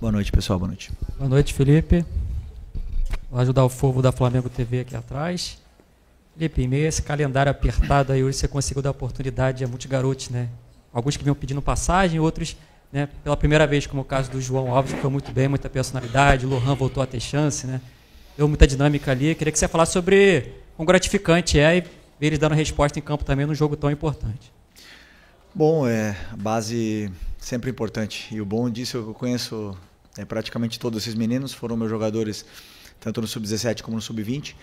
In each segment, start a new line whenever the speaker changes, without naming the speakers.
Boa noite, pessoal. Boa noite.
Boa noite, Felipe. Vou ajudar o Fogo da Flamengo TV aqui atrás. Felipe, em meio a esse calendário apertado aí, hoje você conseguiu dar oportunidade a muitos garotos, né? Alguns que vinham pedindo passagem, outros, né, pela primeira vez, como o caso do João Alves, que foi muito bem, muita personalidade, o Lohan voltou a ter chance, né? Deu muita dinâmica ali. Queria que você falasse sobre quão gratificante é e ver eles dando resposta em campo também num jogo tão importante.
Bom, a base sempre importante. E o bom disso é que eu conheço praticamente todos esses meninos, foram meus jogadores tanto no Sub-17 como no Sub-20.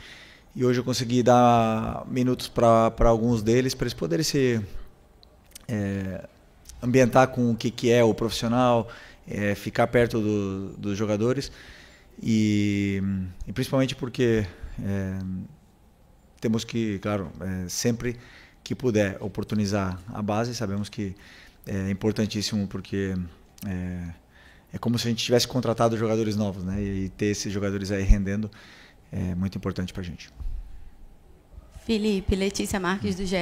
E hoje eu consegui dar minutos para alguns deles, para eles poderem se ambientar com o que é o profissional, ficar perto dos jogadores. E principalmente porque temos que, claro, sempre que puder oportunizar a base, sabemos que é importantíssimo porque é como se a gente tivesse contratado jogadores novos, né? E ter esses jogadores aí rendendo é muito importante para a gente.
Felipe, Letícia Marques do GE.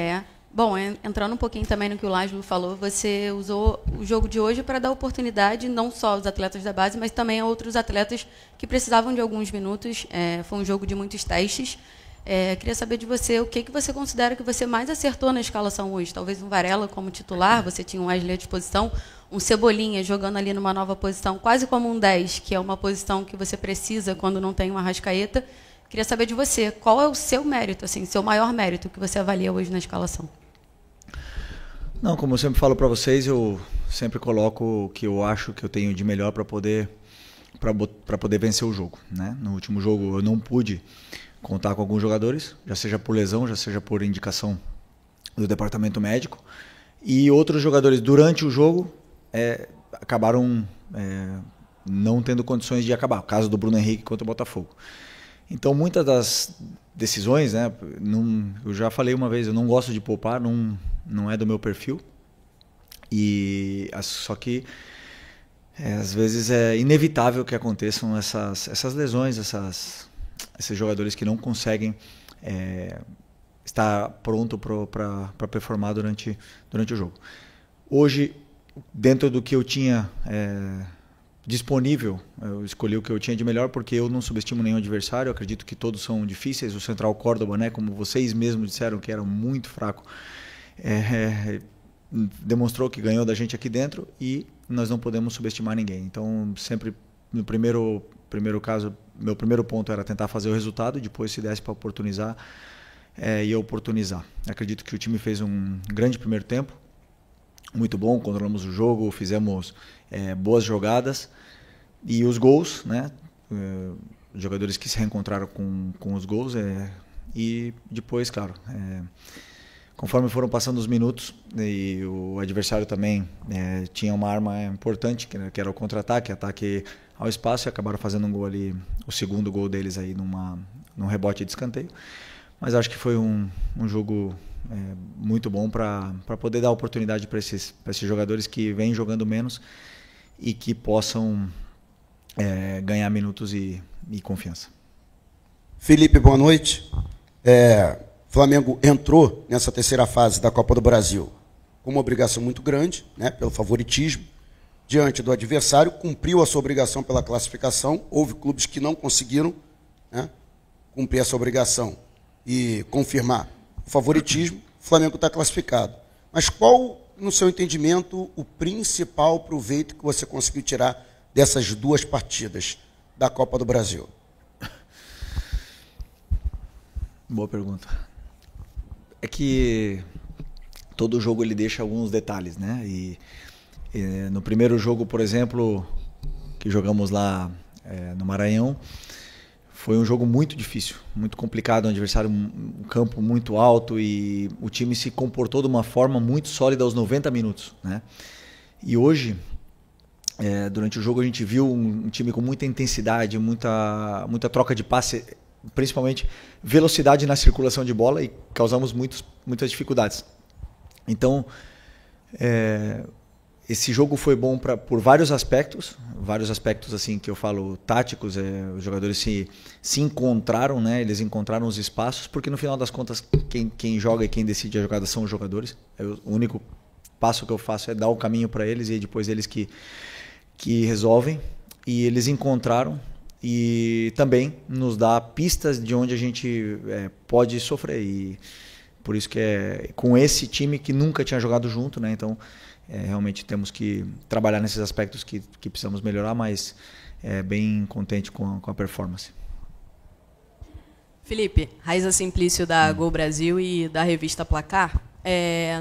Bom, entrando um pouquinho também no que o Lázaro falou, você usou o jogo de hoje para dar oportunidade não só aos atletas da base, mas também a outros atletas que precisavam de alguns minutos. Foi um jogo de muitos testes. Queria saber de você o que você considera que você mais acertou na escalação hoje. Talvez um Varela como titular, você tinha um Wesley à disposição, um Cebolinha jogando ali numa nova posição, quase como um 10, que é uma posição que você precisa quando não tem uma Arrascaeta. Queria saber de você, qual é o seu mérito, assim, seu maior mérito que você avalia hoje na escalação?
Não, como eu sempre falo para vocês, eu sempre coloco o que eu acho que eu tenho de melhor para poder vencer o jogo, né? No último jogo eu não pude contar com alguns jogadores, já seja por lesão, já seja por indicação do departamento médico, e outros jogadores durante o jogo acabaram não tendo condições de acabar, o caso do Bruno Henrique contra o Botafogo. Então muitas das decisões, né, eu já falei uma vez, eu não gosto de poupar, não é do meu perfil, só que às vezes é inevitável que aconteçam essas lesões, esses jogadores que não conseguem estar pronto para performar durante o jogo. Hoje, dentro do que eu tinha disponível, eu escolhi o que eu tinha de melhor porque eu não subestimo nenhum adversário, eu acredito que todos são difíceis. O Central Córdoba, né, como vocês mesmos disseram que era muito fraco, demonstrou que ganhou da gente aqui dentro e nós não podemos subestimar ninguém. Então, sempre no primeiro caso, meu primeiro ponto era tentar fazer o resultado, depois se desse para oportunizar, ia oportunizar. Acredito que o time fez um grande primeiro tempo, muito bom, controlamos o jogo, fizemos boas jogadas e os gols, né? Os jogadores que se reencontraram com os gols e depois, claro, conforme foram passando os minutos e o adversário também tinha uma arma importante, que era o contra-ataque, ataque ao espaço, e acabaram fazendo um gol ali, o segundo gol deles aí num rebote de escanteio. Mas acho que foi um jogo muito bom para poder dar oportunidade para esses jogadores que vêm jogando menos e que possam ganhar minutos e confiança.
Felipe, boa noite. Flamengo entrou nessa terceira fase da Copa do Brasil com uma obrigação muito grande, né, pelo favoritismo, diante do adversário, cumpriu a sua obrigação pela classificação. Houve clubes que não conseguiram, né, cumprir essa obrigação e confirmar o favoritismo. O Flamengo está classificado. Mas qual, no seu entendimento, o principal proveito que você conseguiu tirar dessas duas partidas da Copa do Brasil?
Boa pergunta. É que todo jogo ele deixa alguns detalhes, né? E no primeiro jogo, por exemplo, que jogamos lá no Maranhão, foi um jogo muito difícil, muito complicado, um adversário, um campo muito alto, e o time se comportou de uma forma muito sólida aos 90 minutos, né? E hoje, durante o jogo, a gente viu um time com muita intensidade, muita troca de passe, principalmente velocidade na circulação de bola, e causamos muitas dificuldades. Então, esse jogo foi bom por vários aspectos assim que eu falo táticos. Os jogadores se encontraram, né? Eles encontraram os espaços, porque no final das contas quem joga e quem decide a jogada são os jogadores. O único passo que eu faço é dar o caminho para eles e depois eles que resolvem. e eles encontraram e também nos dá pistas de onde a gente pode sofrer. E por isso que é com esse time que nunca tinha jogado junto, né? Então realmente temos que trabalhar nesses aspectos que precisamos melhorar, mas bem contente com a performance.
Felipe, Raiza Simplício da Gol Brasil e da revista Placar.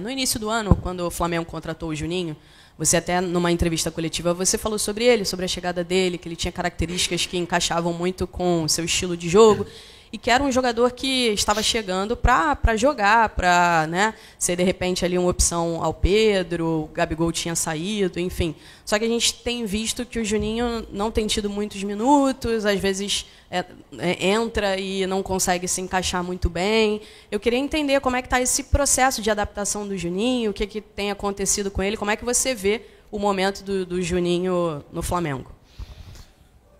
No início do ano, quando o Flamengo contratou o Juninho, você até numa entrevista coletiva você falou sobre ele, sobre a chegada dele, que ele tinha características que encaixavam muito com o seu estilo de jogo e que era um jogador que estava chegando para jogar, para, né, ser de repente ali uma opção ao Pedro, o Gabigol tinha saído, enfim. Só que a gente tem visto que o Juninho não tem tido muitos minutos, às vezes entra e não consegue se encaixar muito bem. Eu queria entender como é que está esse processo de adaptação do Juninho, o que tem acontecido com ele, como é que você vê o momento do Juninho no Flamengo.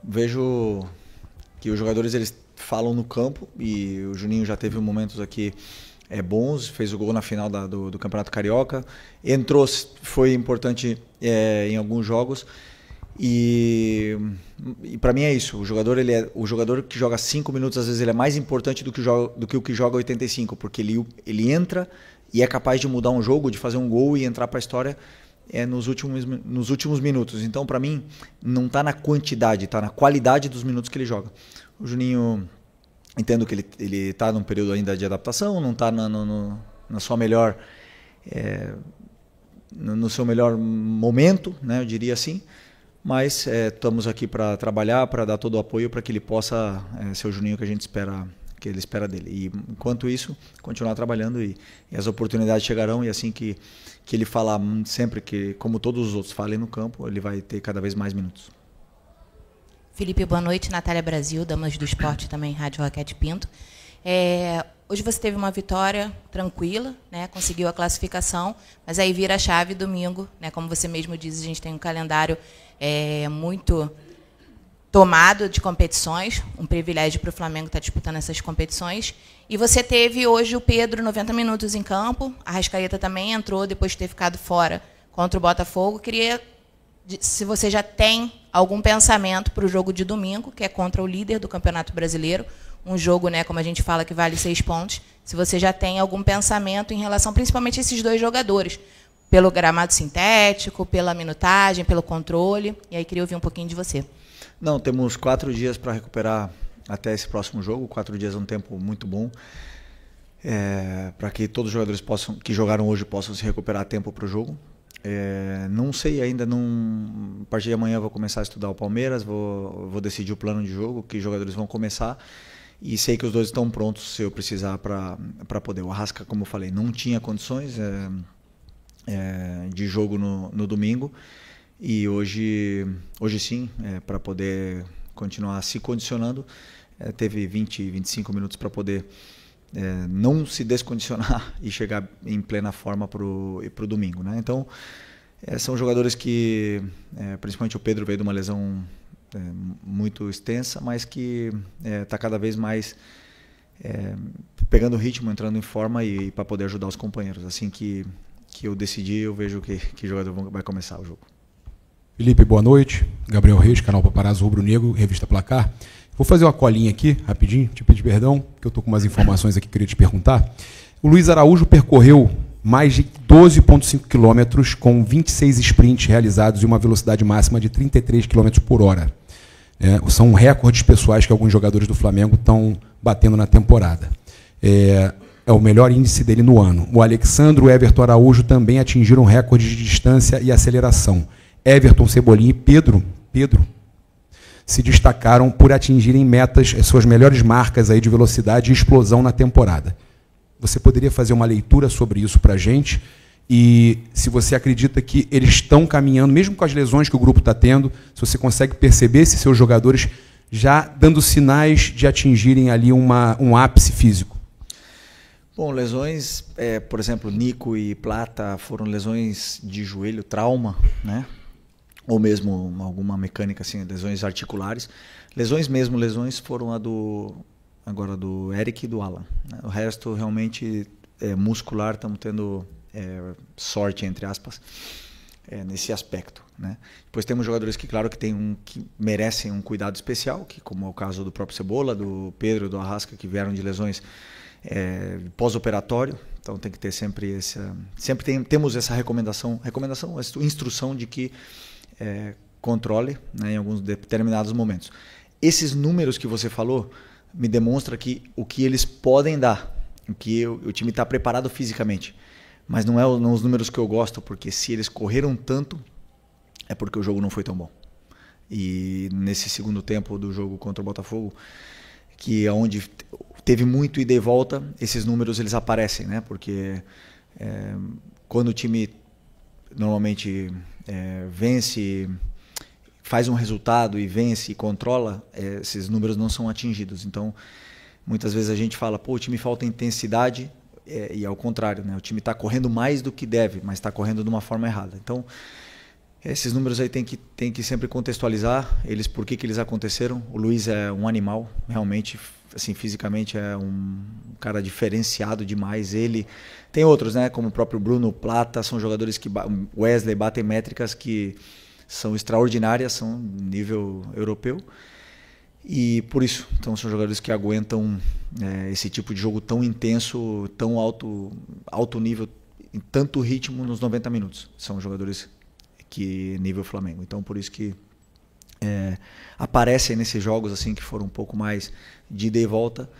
Vejo que os jogadores eles falam no campo e o Juninho já teve momentos aqui bons, fez o gol na final do Campeonato Carioca, entrou, foi importante em alguns jogos e para mim é isso, o jogador que joga 5 minutos às vezes ele é mais importante do que o que joga 85, porque ele entra e é capaz de mudar um jogo, de fazer um gol e entrar para a história nos últimos minutos. Então para mim não está na quantidade, está na qualidade dos minutos que ele joga. O Juninho, entendo que ele está num período ainda de adaptação, não está na sua melhor, no seu melhor momento, né, eu diria assim, mas estamos aqui para trabalhar, para dar todo o apoio para que ele possa ser o Juninho que a gente espera, que ele espera dele. E enquanto isso, continuar trabalhando e as oportunidades chegarão e assim que ele falar sempre que, como todos os outros falem no campo, ele vai ter cada vez mais minutos.
Felipe, boa noite. Natália Brasil, Damas do Esporte, também Rádio Raquete Pinto. Hoje você teve uma vitória tranquila, né? Conseguiu a classificação, mas aí vira a chave domingo, né? Como você mesmo diz, a gente tem um calendário muito tomado de competições, um privilégio para o Flamengo estar disputando essas competições. E você teve hoje o Pedro 90 minutos em campo, a Arrascaeta também entrou depois de ter ficado fora contra o Botafogo. Queria, se você já tem algum pensamento para o jogo de domingo, que é contra o líder do Campeonato Brasileiro, um jogo, né, como a gente fala, que vale 6 pontos, se você já tem algum pensamento em relação principalmente a esses dois jogadores, pelo gramado sintético, pela minutagem, pelo controle, e aí queria ouvir um pouquinho de você.
Não, temos 4 dias para recuperar até esse próximo jogo, 4 dias é um tempo muito bom, para que todos os jogadores que jogaram hoje possam se recuperar a tempo para o jogo. Não sei ainda, a partir de amanhã eu vou começar a estudar o Palmeiras, vou decidir o plano de jogo, que jogadores vão começar, e sei que os dois estão prontos se eu precisar para poder. O Arrasca, como eu falei, não tinha condições de jogo no domingo, e hoje sim, para poder continuar se condicionando, teve 20, 25 minutos para poder não se descondicionar e chegar em plena forma para o domingo, né? Então, são jogadores que, principalmente o Pedro veio de uma lesão muito extensa, mas que está cada vez mais pegando ritmo, entrando em forma e para poder ajudar os companheiros. Assim que eu decidir, eu vejo que jogador vai começar o jogo.
Felipe, boa noite. Gabriel Reis, canal Paparazzo Rubro Negro, revista Placar. Vou fazer uma colinha aqui, rapidinho, te pedir perdão, que eu estou com umas informações aqui que eu queria te perguntar. O Luiz Araújo percorreu mais de 12,5 quilômetros com 26 sprints realizados e uma velocidade máxima de 33 km por hora. São recordes pessoais que alguns jogadores do Flamengo estão batendo na temporada. É o melhor índice dele no ano. O Alexandre e o Everton Araújo também atingiram recordes de distância e aceleração. Everton, Cebolinha e Pedro se destacaram por atingirem suas melhores marcas aí de velocidade e explosão na temporada. Você poderia fazer uma leitura sobre isso para a gente? E se você acredita que eles estão caminhando, mesmo com as lesões que o grupo está tendo, se você consegue perceber se seus jogadores já dando sinais de atingirem ali um ápice físico?
Bom, lesões, por exemplo, Nico e Plata foram lesões de joelho, trauma, né? Ou mesmo alguma mecânica, assim, lesões articulares. Lesões foram agora do Eric e do Alan, né? O resto realmente muscular, estamos tendo sorte, entre aspas. nesse aspecto, né? Depois temos jogadores que, claro, que merecem um cuidado especial, que como é o caso do próprio Cebola, do Pedro, do Arrasca, que vieram de lesões pós-operatório. Então tem que ter sempre temos essa instrução de que controle, né, em alguns determinados momentos. Esses números que você falou me demonstram que o que eles podem dar, o que o time está preparado fisicamente. Mas não os números que eu gosto, porque se eles correram tanto, é porque o jogo não foi tão bom. E nesse segundo tempo do jogo contra o Botafogo, que é onde teve muito ida e volta, esses números eles aparecem, né? Porque quando o time normalmente vence, faz um resultado e vence e controla, esses números não são atingidos. Então, muitas vezes a gente fala, pô, o time falta intensidade, e ao contrário, né? O time está correndo mais do que deve, mas está correndo de uma forma errada. Então, esses números aí tem que sempre contextualizar eles, por que eles aconteceram. O Luiz é um animal, realmente, assim, fisicamente é um cara diferenciado demais. Ele tem outros, né? Como o próprio Bruno Plata, são jogadores que Wesley batem métricas que são extraordinárias, são nível europeu. E por isso, então, são jogadores que aguentam esse tipo de jogo tão intenso, tão alto nível, em tanto ritmo nos 90 minutos. São jogadores que nível Flamengo. Então, por isso que aparecem nesses jogos assim que foram um pouco mais de ida e volta,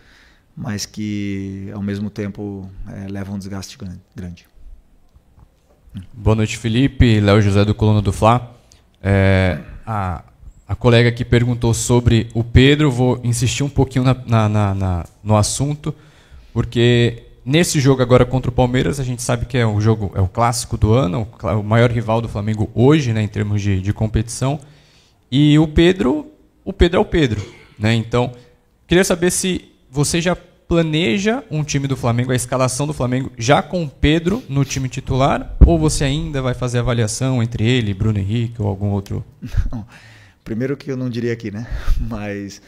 mas que ao mesmo tempo levam um desgaste grande.
Boa noite, Felipe. Léo José do Coluna do Fla. A colega que perguntou sobre o Pedro, vou insistir um pouquinho no assunto, porque nesse jogo agora contra o Palmeiras, a gente sabe que é o clássico do ano, o maior rival do Flamengo hoje, né, em termos de competição, e o Pedro é o Pedro, né? Então, queria saber se você já planeja um time do Flamengo, a escalação do Flamengo, já com o Pedro no time titular, ou você ainda vai fazer avaliação entre ele, Bruno Henrique ou algum outro?
Não. Primeiro que eu não diria aqui, né? Mas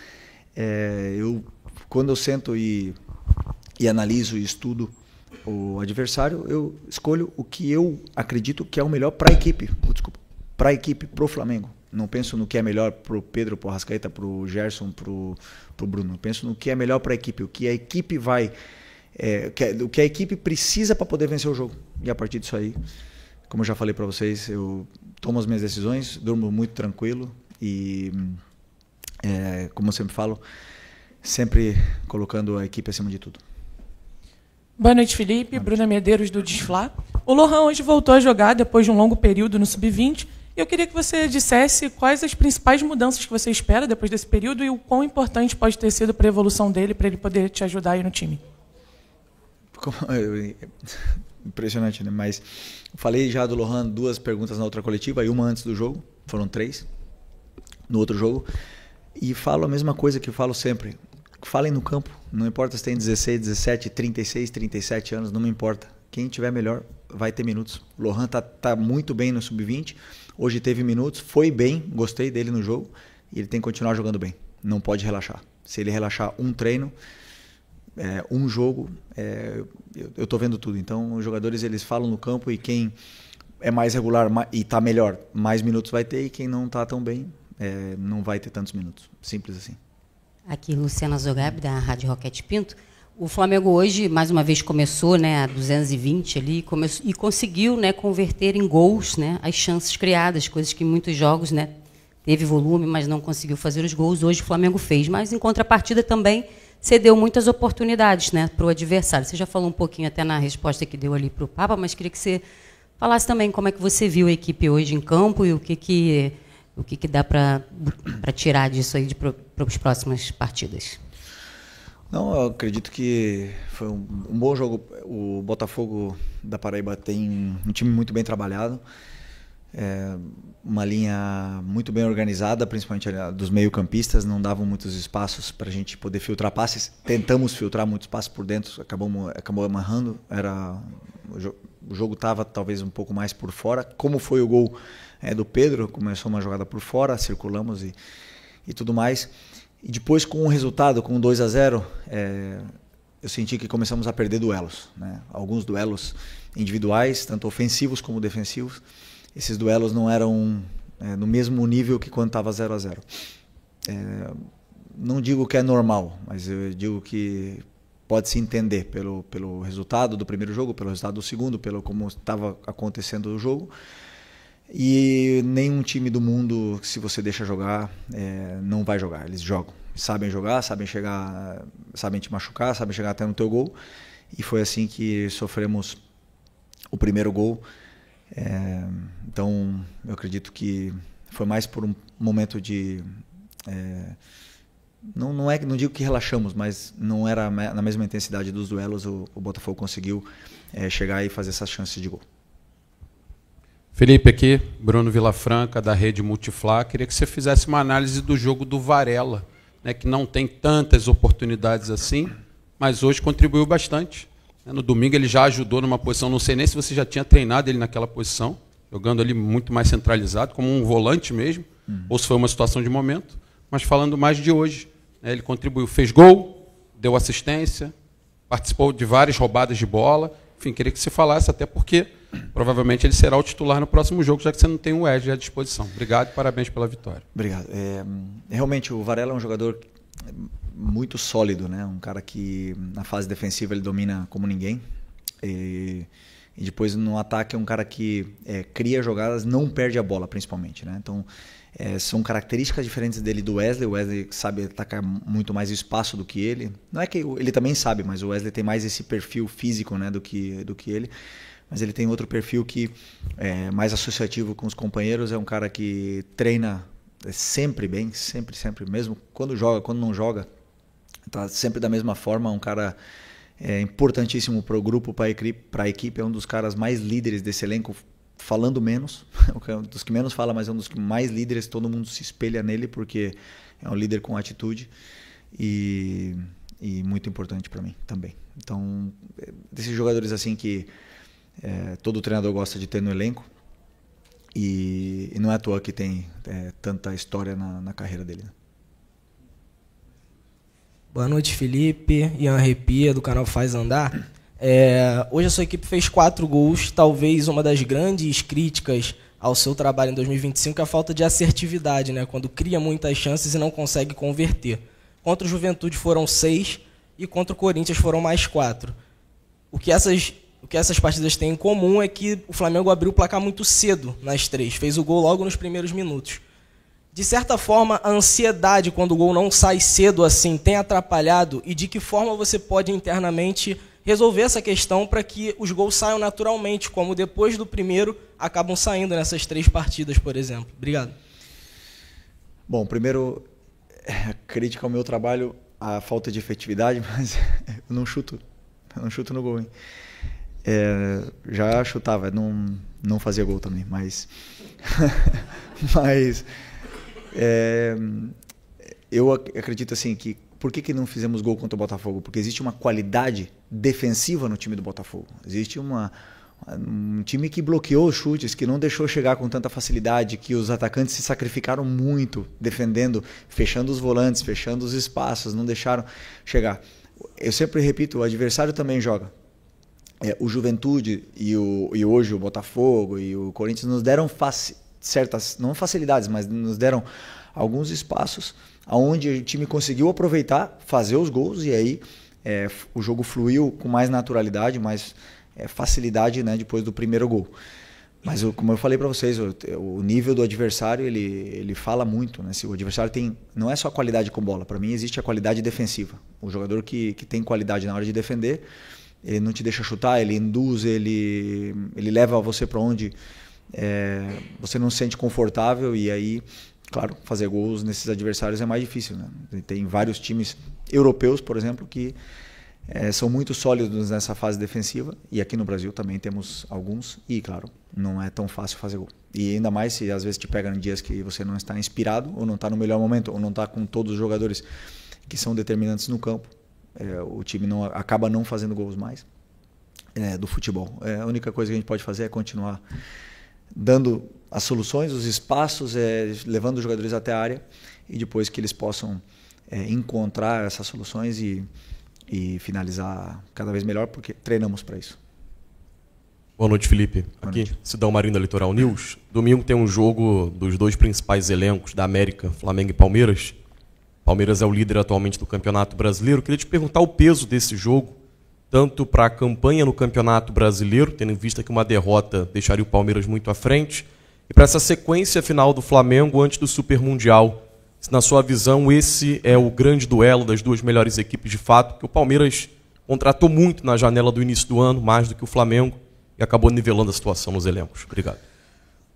quando eu sento e analiso e estudo o adversário, eu escolho o que eu acredito que é o melhor para a equipe. Para a equipe, para o Flamengo. Não penso no que é melhor para o Pedro, para o Arrascaeta, para o Gerson, para o Bruno. Penso no que é melhor para a equipe, o que a equipe o que a equipe precisa para poder vencer o jogo. E a partir disso aí, como eu já falei para vocês, eu tomo as minhas decisões, durmo muito tranquilo. E, como eu sempre falo, sempre colocando a equipe acima de tudo.
Boa noite, Felipe. Bruna Medeiros, do Desflá. O Lohan hoje voltou a jogar depois de um longo período no Sub-20. E eu queria que você dissesse quais as principais mudanças que você espera depois desse período e o quão importante pode ter sido para a evolução dele, para ele poder te ajudar aí no time.
Impressionante, né? Mas falei já do Lohan 2 perguntas na outra coletiva, e uma antes do jogo, foram 3 no outro jogo, e falo a mesma coisa que eu falo sempre. Falem no campo, não importa se tem 16, 17, 36, 37 anos, não me importa. Quem tiver melhor vai ter minutos. O Lohan tá muito bem no Sub-20, hoje teve minutos, foi bem, gostei dele no jogo, e ele tem que continuar jogando bem, não pode relaxar. Se ele relaxar um treino, um jogo, eu estou vendo tudo. Então os jogadores eles falam no campo, e quem é mais regular e está melhor, mais minutos vai ter, e quem não está tão bem, não vai ter tantos minutos. Simples assim.
Aqui, Luciana Zogab, da Rádio Roquete Pinto. O Flamengo hoje, mais uma vez, começou, né, a 220 ali, e conseguiu, né, converter em gols, né, as chances criadas, coisas que em muitos jogos, né, teve volume, mas não conseguiu fazer os gols. Hoje o Flamengo fez, mas em contrapartida também cedeu muitas oportunidades, né, para o adversário. Você já falou um pouquinho até na resposta que deu ali para o Papa, mas queria que você falasse também como é que você viu a equipe hoje em campo e o que dá para tirar disso aí para as próximas partidas.
Não, eu acredito que foi um bom jogo. O Botafogo da Paraíba tem um time muito bem trabalhado, uma linha muito bem organizada, principalmente dos meio-campistas, não davam muitos espaços para a gente poder filtrar passes. Tentamos filtrar muitos passes por dentro, acabou amarrando. O jogo estava talvez um pouco mais por fora. Como foi o gol do Pedro, começou uma jogada por fora, circulamos e tudo mais. E depois, com o resultado, com 2-0, eu senti que começamos a perder duelos, né? Alguns duelos individuais, tanto ofensivos como defensivos. esses duelos não eram no mesmo nível que quando estava 0-0. Não digo que é normal, mas eu digo que pode se entender pelo resultado do primeiro jogo, pelo resultado do segundo, pelo como estava acontecendo o jogo. E nenhum time do mundo, se você deixa jogar, não vai jogar. Eles jogam, sabem jogar, sabem chegar, sabem te machucar, sabem chegar até no teu gol. E foi assim que sofremos o primeiro gol. Então eu acredito que foi mais por um momento de não digo que relaxamos, mas não era na mesma intensidade dos duelos. O Botafogo conseguiu chegar e fazer essas chances de gol.
Felipe, aqui, Bruno Vilafranca, da Rede Multiflá. Queria que você fizesse uma análise do jogo do Varela, né, que não tem tantas oportunidades assim, mas hoje contribuiu bastante. No domingo ele já ajudou numa posição, não sei nem se você já tinha treinado ele naquela posição, jogando ali muito mais centralizado, como um volante mesmo, ou se foi uma situação de momento, mas falando mais de hoje. Ele contribuiu, fez gol, deu assistência, participou de várias roubadas de bola. Enfim, queria que você falasse, até porque provavelmente ele será o titular no próximo jogo, já que você não tem o Wesley à disposição. Obrigado e parabéns pela vitória.
Obrigado. Realmente, o Varela é um jogador muito sólido, né? Um cara que na fase defensiva ele domina como ninguém. E depois no ataque é um cara que cria jogadas, não perde a bola, principalmente, né? Então, são características diferentes dele do Wesley. O Wesley sabe atacar muito mais espaço do que ele. Não é que ele também sabe, mas o Wesley tem mais esse perfil físico, né, do que ele. Mas ele tem outro perfil que é mais associativo com os companheiros. É um cara que treina sempre bem, sempre, mesmo quando joga, quando não joga, tá sempre da mesma forma. Um cara importantíssimo para o grupo, para a equipe. É um dos caras mais líderes desse elenco, falando menos, um dos que menos fala, mas é um dos que mais líderes. Todo mundo se espelha nele porque é um líder com atitude e muito importante para mim também. Então, desses jogadores assim que todo treinador gosta de ter no elenco, e não é à toa que tem tanta história na carreira dele, né?
Boa noite, Felipe. Ian Arrepia, do canal Faz Andar. Hoje a sua equipe fez 4 gols. Talvez uma das grandes críticas ao seu trabalho em 2025 é a falta de assertividade, né? Quando cria muitas chances e não consegue converter. Contra o Juventude foram 6 e contra o Corinthians foram mais 4. O que essas partidas têm em comum é que o Flamengo abriu o placar muito cedo nas 3. Fez o gol logo nos primeiros minutos. De certa forma, a ansiedade quando o gol não sai cedo assim tem atrapalhado, e de que forma você pode internamente resolver essa questão para que os gols saiam naturalmente, como depois do primeiro acabam saindo nessas 3 partidas, por exemplo? Obrigado.
Bom, primeiro, crítica ao meu trabalho, a falta de efetividade, mas eu não chuto no gol, hein? Já chutava, não fazia gol também, mas eu acredito assim que por que não fizemos gol contra o Botafogo? Porque existe uma qualidade defensiva no time do Botafogo. Existe um time que bloqueou os chutes, que não deixou chegar com tanta facilidade, que os atacantes se sacrificaram muito defendendo, fechando os volantes, fechando os espaços, não deixaram chegar. Eu sempre repito, o adversário também joga. O Juventude e hoje o Botafogo e o Corinthians nos deram certas, não facilidades, mas nos deram alguns espaços onde o time conseguiu aproveitar, fazer os gols, e aí o jogo fluiu com mais naturalidade, mais facilidade, né, depois do primeiro gol. Mas como eu falei para vocês, o nível do adversário ele fala muito, né? Se o adversário não é só qualidade com bola, para mim existe a qualidade defensiva. O jogador que tem qualidade na hora de defender, ele não te deixa chutar, ele induz, ele leva você para onde você não se sente confortável, e aí, claro, fazer gols nesses adversários é mais difícil, né? Tem vários times europeus, por exemplo, que são muito sólidos nessa fase defensiva, e aqui no Brasil também temos alguns, e claro, não é tão fácil fazer gol. E ainda mais se às vezes te pega em dias que você não está inspirado, ou não está no melhor momento, ou não está com todos os jogadores que são determinantes no campo. O time acaba não fazendo gols mais do futebol. A única coisa que a gente pode fazer é continuar dando as soluções, os espaços, levando os jogadores até a área, e depois que eles possam encontrar essas soluções e finalizar cada vez melhor, porque treinamos para isso.
Boa noite, Felipe. Aqui, Cidão Marinho da Litoral News. Domingo tem um jogo dos dois principais elencos da América, Flamengo e Palmeiras. Palmeiras é o líder atualmente do Campeonato Brasileiro. Queria te perguntar o peso desse jogo, tanto para a campanha no Campeonato Brasileiro, tendo em vista que uma derrota deixaria o Palmeiras muito à frente, e para essa sequência final do Flamengo antes do Super Mundial. Se, na sua visão, esse é o grande duelo das duas melhores equipes de fato, porque o Palmeiras contratou muito na janela do início do ano, mais do que o Flamengo, e acabou nivelando a situação nos elencos. Obrigado.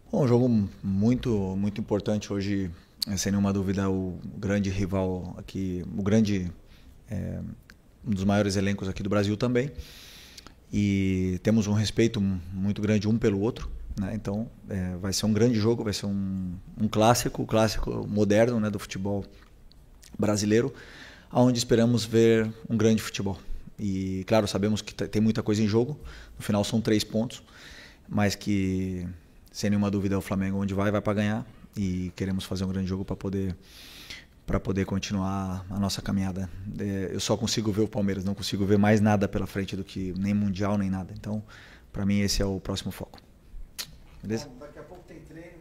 Bom, um jogo muito importante hoje, sem nenhuma dúvida, o grande rival aqui, um dos maiores elencos aqui do Brasil também. E temos um respeito muito grande um pelo outro, né? Então vai ser um grande jogo, vai ser um clássico moderno, né, do futebol brasileiro, onde esperamos ver um grande futebol. E, claro, sabemos que tem muita coisa em jogo. No final são 3 pontos, mas que, sem nenhuma dúvida, é o Flamengo onde vai para ganhar. E queremos fazer um grande jogo para poder continuar a nossa caminhada. Eu só consigo ver o Palmeiras, não consigo ver mais nada pela frente do que nem Mundial, nem nada. Então, para mim, esse é o próximo foco. Beleza?
Bom, daqui a pouco tem treino.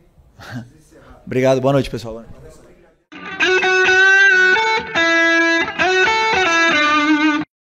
Obrigado, boa noite, pessoal. Boa noite.